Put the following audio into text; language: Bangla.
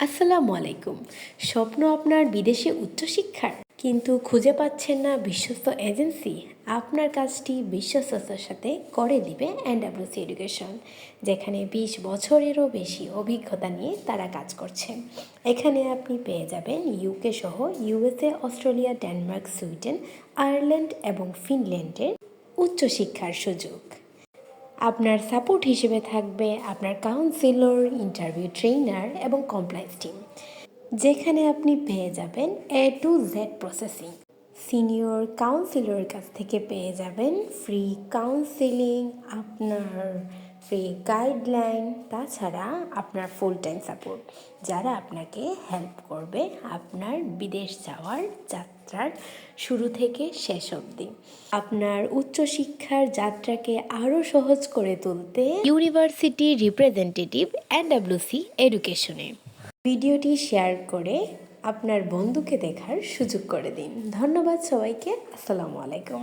আসসালামু আলাইকুম। স্বপ্ন আপনার বিদেশে উচ্চশিক্ষার, কিন্তু খুঁজে পাচ্ছেন না বিশ্বস্ত এজেন্সি? আপনার কাজটি বিশ্বস্ততার সাথে করে দিবে এনডব্লিউসি এডুকেশন, যেখানে 20 বছরেরও বেশি অভিজ্ঞতা নিয়ে তারা কাজ করছেন। এখানে আপনি পেয়ে যাবেন ইউকে সহ USA, Australia, Denmark, Sweden, Ireland এবং ফিনল্যান্ডের উচ্চশিক্ষার সুযোগ। আপনার সাপোর্ট হিসেবে থাকবে আপনার কাউন্সিলর, ইন্টারভিউ ট্রেনার এবং কমপ্লায়েন্স টিম, যেখানে আপনি পেয়ে যাবেন A to Z processing. Senior কাউন্সিলরের কাছ থেকে পেয়ে যাবেন ফ্রি কাউন্সিলিং, আপনার ফ্রি গাইডলাইন, তাছাড়া আপনার ফুল টাইম সাপোর্ট, যারা আপনাকে হেল্প করবে আপনার বিদেশ যাওয়ার যাত্রার শুরু থেকে শেষ অবধি। আপনার উচ্চশিক্ষার যাত্রাকে আরও সহজ করে তুলতে ইউনিভার্সিটি রিপ্রেজেন্টেটিভ এনডব্লিউসি এডুকেশনে ভিডিওটি শেয়ার করে আপনার বন্ধুকে দেখার সুযোগ করে দিন। ধন্যবাদ সবাইকে। আসসালামু আলাইকুম।